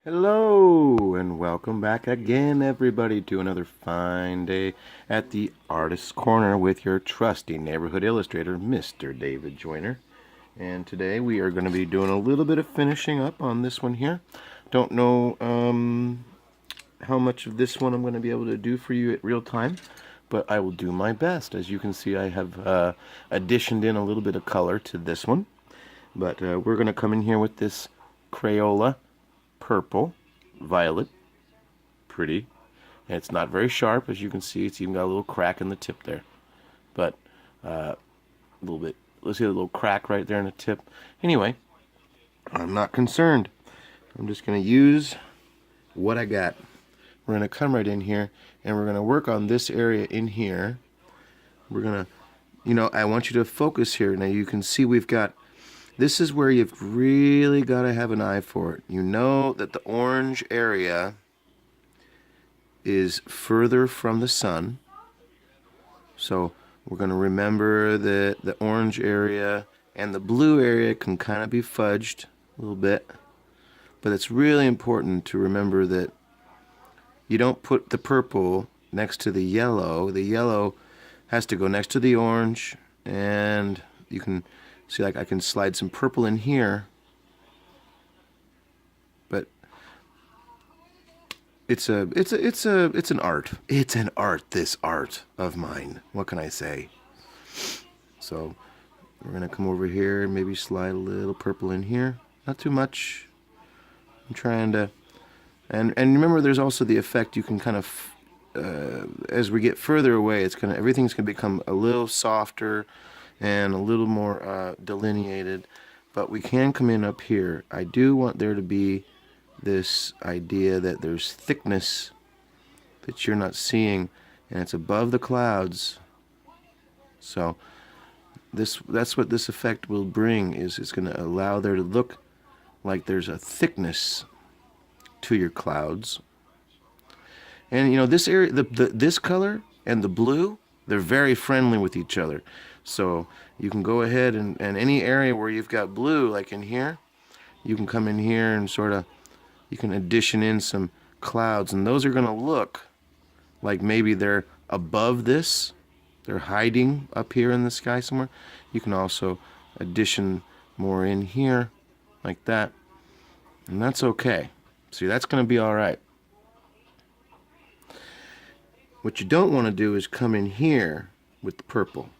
Hello and welcome back again, everybody, to another fine day at the Artist's Corner with your trusty neighborhood illustrator, Mr. David Joyner. And today we are going to be doing a little bit of finishing up on this one here. Don't know how much of this one I'm going to be able to do for you at real time, but I will do my best. As you can see, I have additioned in a little bit of color to this one. But we're going to come in here with this Crayola purple, violet, pretty. And it's not very sharp, as you can see. It's even got a little crack in the tip there. But a little bit, let's see a little crack right there in the tip. Anyway, I'm not concerned. I'm just going to use what I got. We're going to come right in here, and we're going to work on this area in here. We're going to, I want you to focus here. Now you can see we've got, this is where you've really got to have an eye for it. You know that the orange area is further from the sun. So we're going to remember that the orange area and the blue area can kind of be fudged a little bit. But it's really important to remember that you don't put the purple next to the yellow. The yellow has to go next to the orange, and you can see, like, I can slide some purple in here, but it's an art. It's an art, this art of mine. What can I say? So we're gonna come over here and maybe slide a little purple in here. Not too much. I'm trying to, and remember, there's also the effect you can kind of, as we get further away, everything's gonna become a little softer and a little more delineated. But we can come in up here. I do want there to be this idea that there's thickness that you're not seeing, and it's above the clouds. So that's what this effect will bring, is it's going to allow there to look like there's a thickness to your clouds. And this area, this color and the blue, they're very friendly with each other. So you can go ahead and any area where you've got blue, like in here, you can come in here and you can addition in some clouds, and those are going to look like maybe they're above this. They're hiding up here in the sky somewhere. You can also addition more in here, like that. And that's okay. See, that's going to be all right. What you don't want to do is come in here with the purple.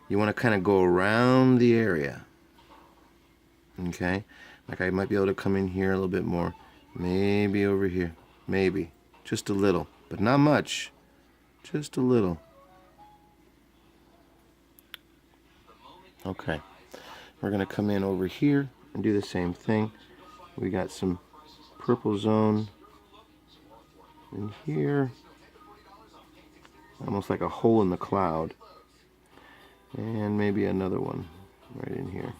You want to kind of go around the area. Okay? Like I might be able to come in here a little bit more. Maybe over here. Maybe. Just a little. But not much. Just a little. Okay. We're going to come in over here and do the same thing. We got some purple zone in here. Almost like a hole in the cloud. And maybe another one right in here.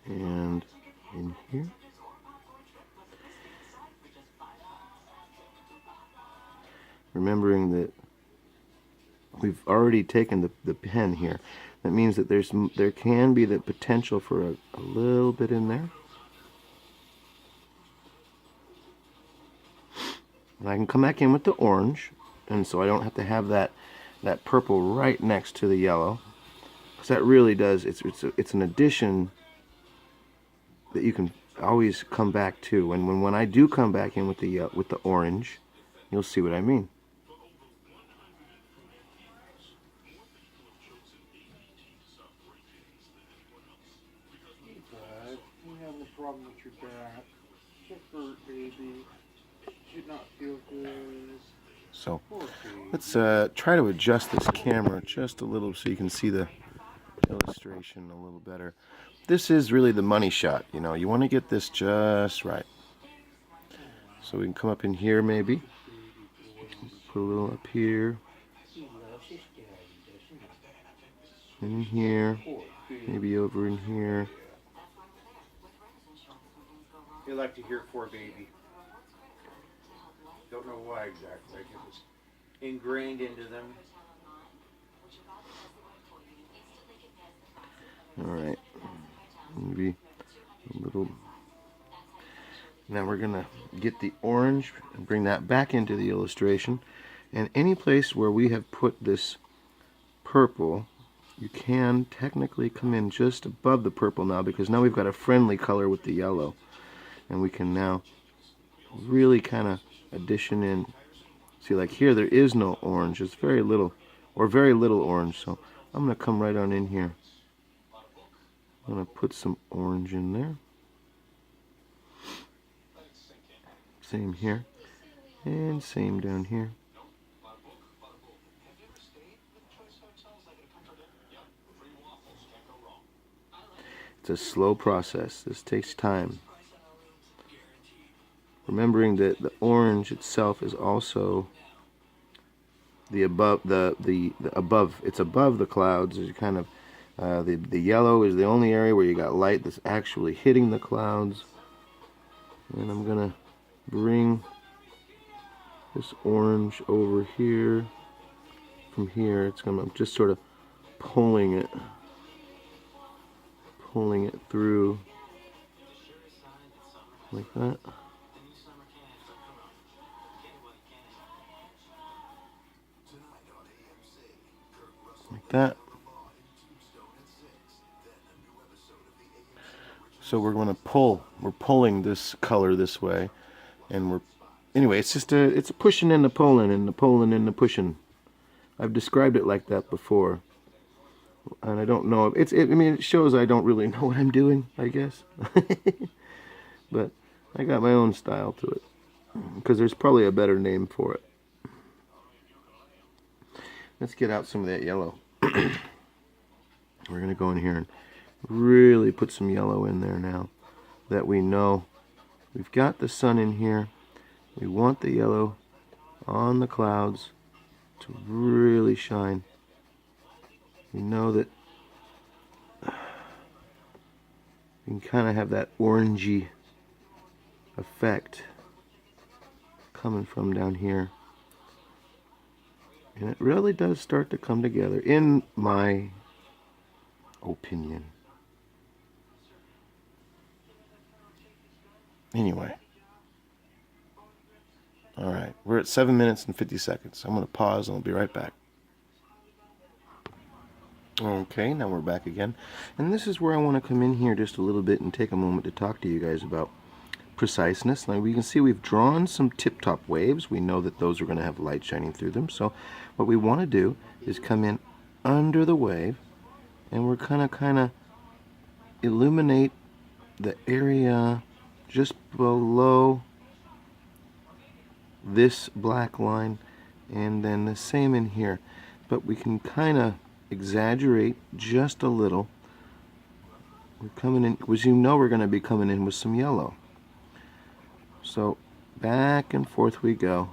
And in here. Remembering that we've already taken the pen here. That means that there can be the potential for a little bit in there. And I can come back in with the orange, and so I don't have to have that purple right next to the yellow. Because that really does, it's an addition that you can always come back to. And when I do come back in with the orange, you'll see what I mean. You have a problem with your back. It hurt, baby. Did not feel good. So let's try to adjust this camera just a little so you can see the illustration a little better. This is really the money shot. You want to get this just right. So we can come up in here maybe. Put a little up here. In here. Maybe over in here. They like to hear "for baby." Don't know why exactly. Like it was ingrained into them. All right, maybe a little. Now we're gonna get the orange and bring that back into the illustration. And any place where we have put this purple, you can technically come in just above the purple now, because now we've got a friendly color with the yellow. And we can now really kind of addition in. See, like here, there is no orange. It's very little, or very little orange. So I'm going to come right on in here. I'm going to put some orange in there. Same here. And same down here. It's a slow process. This takes time. Remembering that the orange itself is also the above the above. It's above the clouds. It's kind of the yellow is the only area where you got light that's actually hitting the clouds. And I'm gonna bring this orange over here. From here, it's gonna, I'm just sort of pulling it through like that. Like that. So we're going to pull. We're pulling this color this way, and we're anyway. It's just it's a pushing and a pulling and the pulling and the pushing. I've described it like that before, and I don't know. I mean, it shows I don't really know what I'm doing, I guess. But I got my own style to it, because there's probably a better name for it. Let's get out some of that yellow. We're going to go in here and really put some yellow in there now that we know we've got the sun in here. We want the yellow on the clouds to really shine. We know that you can kind of have that orangey effect coming from down here. And it really does start to come together, in my opinion. Anyway. Alright, we're at 7 minutes and 50 seconds. I'm going to pause and I'll be right back. Okay, now we're back again. And this is where I want to come in here just a little bit and take a moment to talk to you guys about preciseness. Now we can see we've drawn some tip-top waves. We know that those are going to have light shining through them. So what we want to do is come in under the wave, and we're kind of illuminate the area just below this black line, and then the same in here. But we can kind of exaggerate just a little. We're coming in, because you know we're going to be coming in with some yellow. So back and forth we go,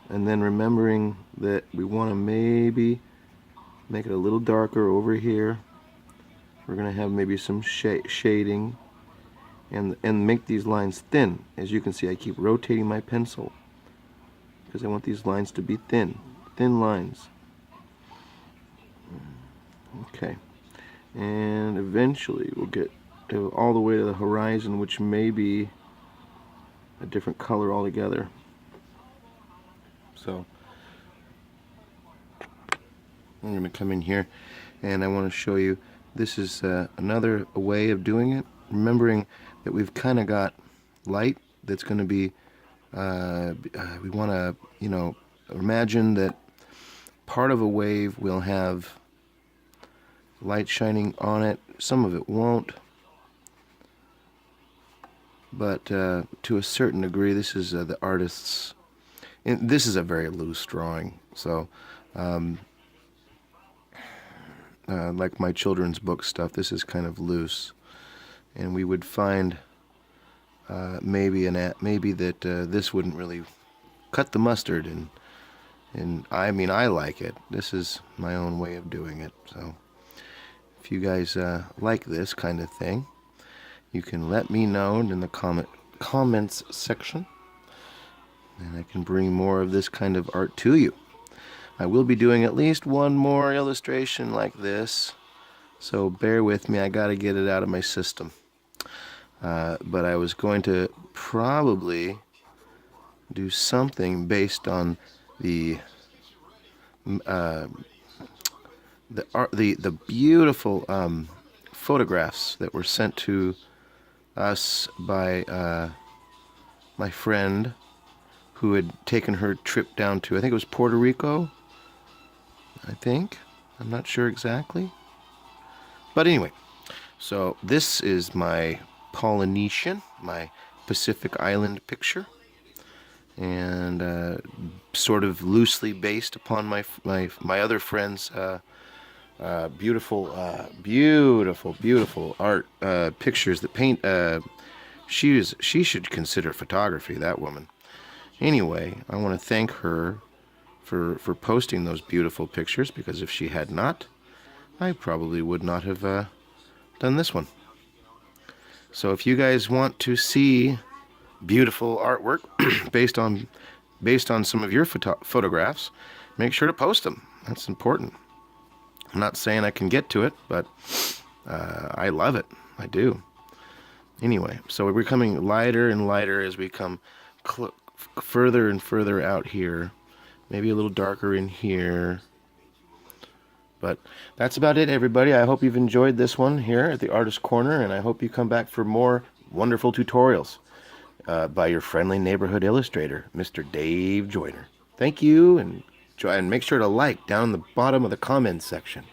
and then remembering that we want to maybe make it a little darker over here. We're going to have maybe some shading, and make these lines thin. As you can see, I keep rotating my pencil because I want these lines to be thin lines. Okay, and eventually we'll get all the way to the horizon, which may be a different color altogether. So I'm going to come in here, and I want to show you, this is another way of doing it, remembering that we've kind of got light that's going to be we want to, you know, imagine that part of a wave will have light shining on it, some of it won't, but to a certain degree. This is the artist's, and this is a very loose drawing, so like my children's book stuff, this is kind of loose, and we would find maybe that this wouldn't really cut the mustard, and I mean, I like it. This is my own way of doing it. So if you guys like this kind of thing, you can let me know in the comments section, and I can bring more of this kind of art to you. I will be doing at least one more illustration like this, so bear with me. I got to get it out of my system. But I was going to probably do something based on the beautiful photographs that were sent to us by my friend who had taken her trip down to, I think it was Puerto Rico. I'm not sure exactly. But anyway, so this is my Polynesian, my Pacific Island picture, and sort of loosely based upon my other friend's beautiful art pictures that paint. She should consider photography, that woman. Anyway, I want to thank her for posting those beautiful pictures, because if she had not, I probably would not have done this one. So if you guys want to see beautiful artwork based on some of your photographs, make sure to post them. That's important. I'm not saying I can get to it, but I love it. I do. Anyway, so we're becoming lighter and lighter as we come further and further out here. Maybe a little darker in here. But that's about it, everybody. I hope you've enjoyed this one here at the Artist Corner, and I hope you come back for more wonderful tutorials by your friendly neighborhood illustrator, Mr. Dave Joyner. Thank you, and make sure to like down the bottom of the comments section.